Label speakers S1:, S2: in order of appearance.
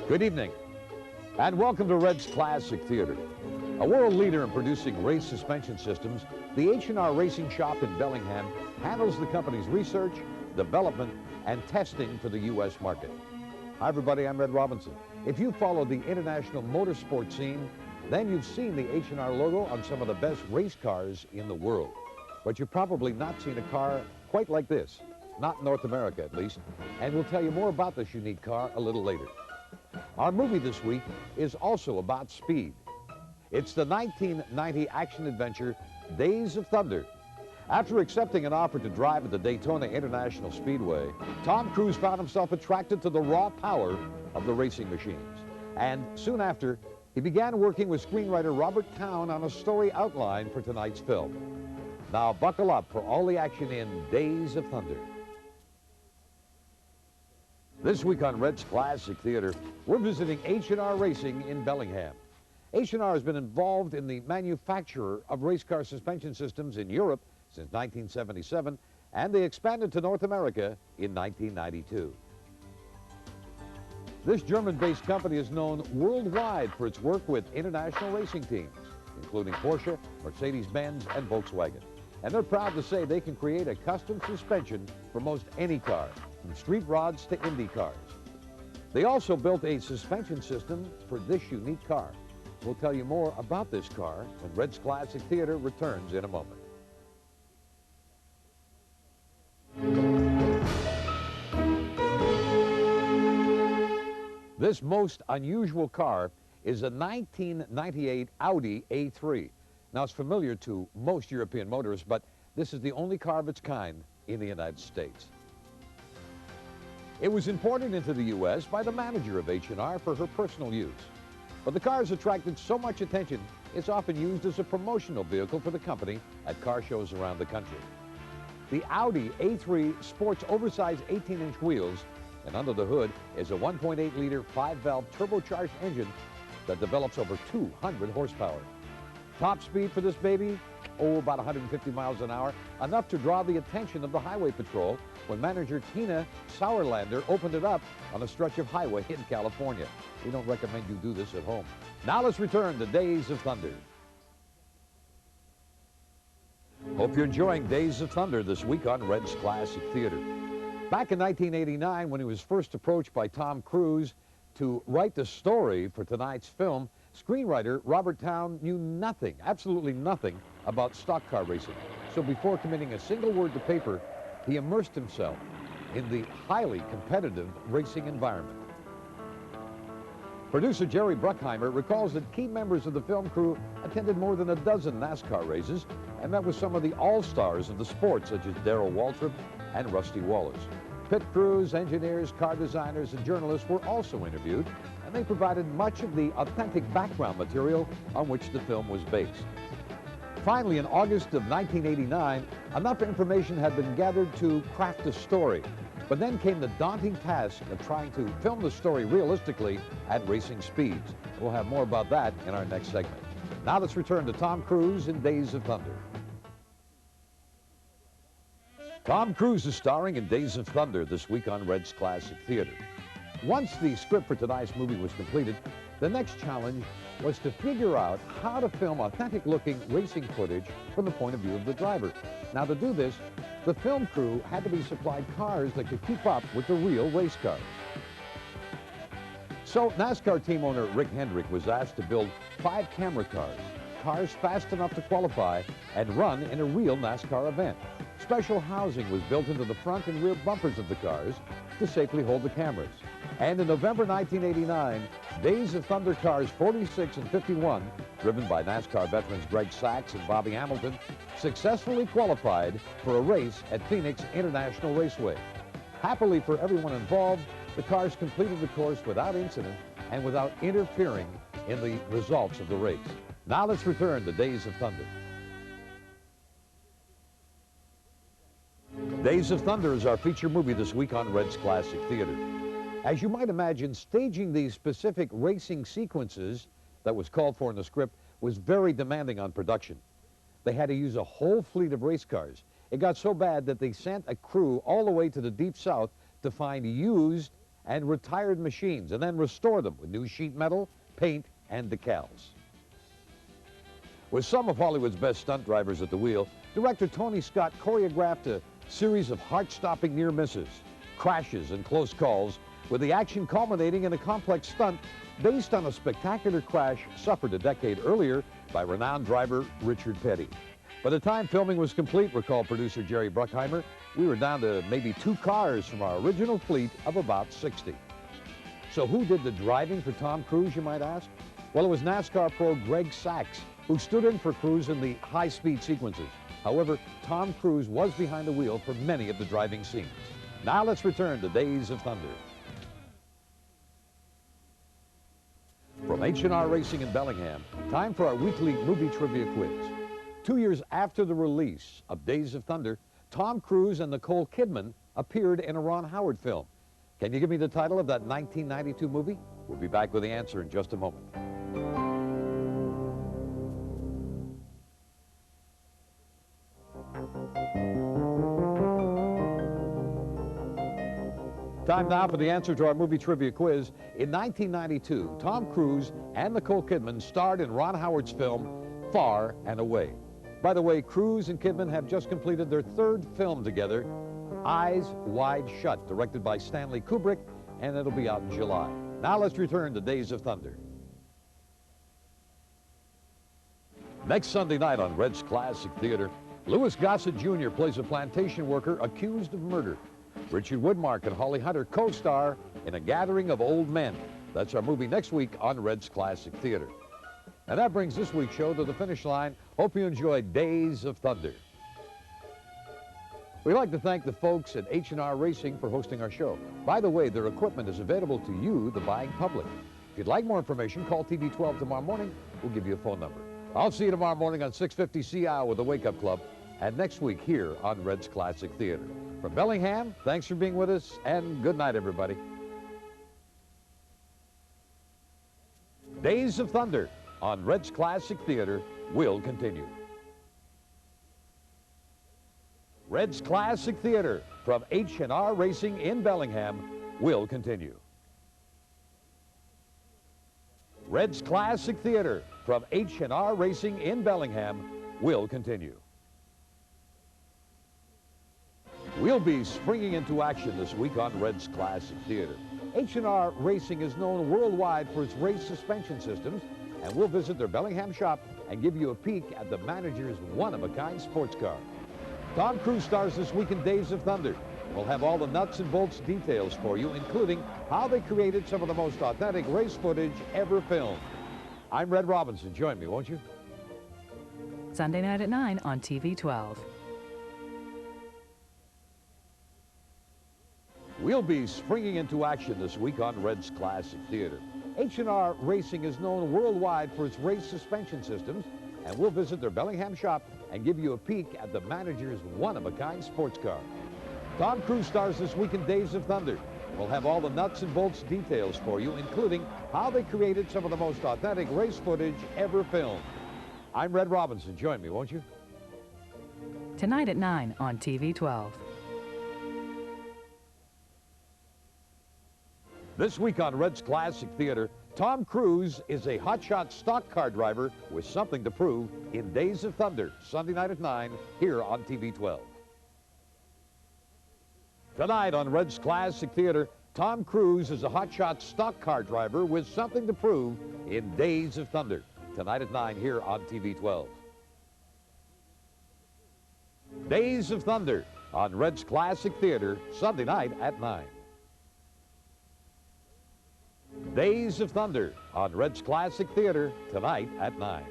S1: Good evening, and welcome to Red's Classic Theater. A world leader in producing race suspension systems, the H&R Racing Shop in Bellingham handles the company's research, development, and testing for the U.S. market. Hi, everybody, I'm Red Robinson. If you follow the international motorsport scene, then you've seen the H&R logo on some of the best race cars in the world. But you've probably not seen a car quite like this, not in North America at least, and we'll tell you more about this unique car a little later. Our movie this week is also about speed. It's the 1990 action-adventure Days of Thunder. After accepting an offer to drive at the Daytona International Speedway, Tom Cruise found himself attracted to the raw power of the racing machines. And soon after, he began working with screenwriter Robert Towne on a story outline for tonight's film. Now buckle up for all the action in Days of Thunder. This week on Red's Classic Theater, we're visiting H&R Racing in Bellingham. H&R has been involved in the manufacture of race car suspension systems in Europe since 1977, and they expanded to North America in 1992. This German-based company is known worldwide for its work with international racing teams, including Porsche, Mercedes-Benz, and Volkswagen. And they're proud to say they can create a custom suspension for most any car, from street rods to Indy cars. They also built a suspension system for this unique car. We'll tell you more about this car when Red's Classic Theater returns in a moment. This most unusual car is a 1998 Audi A3. Now, it's familiar to most European motorists, but this is the only car of its kind in the United States. It was imported into the U.S. by the manager of H&R for her personal use. But the car has attracted so much attention, it's often used as a promotional vehicle for the company at car shows around the country. The Audi A3 sports oversized 18-inch wheels, and under the hood is a 1.8-liter 5-valve turbocharged engine that develops over 200 horsepower. Top speed for this baby? Oh, about 150 miles an hour, enough to draw the attention of the Highway Patrol when manager Tina Sauerlander opened it up on a stretch of highway in California. We don't recommend you do this at home. Now let's return to Days of Thunder. Hope you're enjoying Days of Thunder this week on Red's Classic Theater. Back in 1989, when he was first approached by Tom Cruise to write the story for tonight's film, screenwriter Robert Towne knew nothing, absolutely nothing, about stock car racing. So before committing a single word to paper, he immersed himself in the highly competitive racing environment. Producer Jerry Bruckheimer recalls that key members of the film crew attended more than a dozen NASCAR races and met with some of the all-stars of the sport, such as Darrell Waltrip and Rusty Wallace. Pit crews, engineers, car designers, and journalists were also interviewed, and they provided much of the authentic background material on which the film was based. Finally, in August of 1989, enough information had been gathered to craft a story. But then came the daunting task of trying to film the story realistically at racing speeds. We'll have more about that in our next segment. Now let's return to Tom Cruise in Days of Thunder. Tom Cruise is starring in Days of Thunder this week on Red's Classic Theater. Once the script for tonight's movie was completed, the next challenge was to figure out how to film authentic-looking racing footage from the point of view of the driver. Now, to do this, the film crew had to be supplied cars that could keep up with the real race cars. So NASCAR team owner Rick Hendrick was asked to build 5 camera cars fast enough to qualify and run in a real NASCAR event. Special housing was built into the front and rear bumpers of the cars to safely hold the cameras. And in November 1989, Days of Thunder cars 46 and 51, driven by NASCAR veterans Greg Sacks and Bobby Hamilton, successfully qualified for a race at Phoenix International Raceway. Happily for everyone involved, the cars completed the course without incident and without interfering in the results of the race. Now let's return to Days of Thunder. Days of Thunder is our feature movie this week on Red's Classic Theater. As you might imagine, staging these specific racing sequences that was called for in the script was very demanding on production. They had to use a whole fleet of race cars. It got so bad that they sent a crew all the way to the Deep South to find used and retired machines and then restore them with new sheet metal, paint, and decals. With some of Hollywood's best stunt drivers at the wheel, director Tony Scott choreographed a series of heart-stopping near misses, crashes, and close calls, with the action culminating in a complex stunt based on a spectacular crash suffered a decade earlier by renowned driver Richard Petty. By the time filming was complete, recalled producer Jerry Bruckheimer, we were down to maybe 2 cars from our original fleet of about 60. So who did the driving for Tom Cruise, you might ask? Well, it was NASCAR pro Greg Sacks, who stood in for Cruise in the high-speed sequences. However, Tom Cruise was behind the wheel for many of the driving scenes. Now let's return to Days of Thunder. From H&R Racing in Bellingham, time for our weekly movie trivia quiz. 2 years after the release of Days of Thunder, Tom Cruise and Nicole Kidman appeared in a Ron Howard film. Can you give me the title of that 1992 movie? We'll be back with the answer in just a moment. Time now for the answer to our movie trivia quiz. In 1992, Tom Cruise and Nicole Kidman starred in Ron Howard's film, Far and Away. By the way, Cruise and Kidman have just completed their 3rd film together, Eyes Wide Shut, directed by Stanley Kubrick, and it'll be out in July. Now let's return to Days of Thunder. Next Sunday night on Red's Classic Theater, Louis Gossett Jr. plays a plantation worker accused of murder. Richard Widmark and Holly Hunter co-star in A Gathering of Old Men. That's our movie next week on Red's Classic Theater. And that brings this week's show to the finish line. Hope you enjoyed Days of Thunder. We'd like to thank the folks at H&R Racing for hosting our show. By the way, their equipment is available to you, the buying public. If you'd like more information, call TV 12 tomorrow morning. We'll give you a phone number. I'll see you tomorrow morning on 650 CI with the Wake Up Club, and next week here on Red's Classic Theater. From Bellingham, thanks for being with us, and good night, everybody. Days of Thunder on Red's Classic Theater will continue. Red's Classic Theater from H&R Racing in Bellingham will continue. Red's Classic Theater from H&R Racing in Bellingham will continue. We'll be springing into action this week on Red's Classic Theater. H&R Racing is known worldwide for its race suspension systems, and we'll visit their Bellingham shop and give you a peek at the manager's one-of-a-kind sports car. Tom Cruise stars this week in Days of Thunder. We'll have all the nuts and bolts details for you, including how they created some of the most authentic race footage ever filmed. I'm Red Robinson. Join me, won't you?
S2: Sunday night at 9 on TV 12.
S1: We'll be springing into action this week on Red's Classic Theater. H&R Racing is known worldwide for its race suspension systems, and we'll visit their Bellingham shop and give you a peek at the manager's one-of-a-kind sports car. Tom Cruise stars this week in Days of Thunder. We'll have all the nuts and bolts details for you, including how they created some of the most authentic race footage ever filmed. I'm Red Robinson. Join me, won't you?
S2: Tonight at 9 on TV 12.
S1: This week on Red's Classic Theater, Tom Cruise is a hotshot stock car driver with something to prove in Days of Thunder, Sunday night at 9, here on TV 12. Tonight on Red's Classic Theater, Tom Cruise is a hotshot stock car driver with something to prove in Days of Thunder, tonight at 9, here on TV 12. Days of Thunder on Red's Classic Theater, Sunday night at 9. Days of Thunder on Red's Classic Theater, tonight at 9.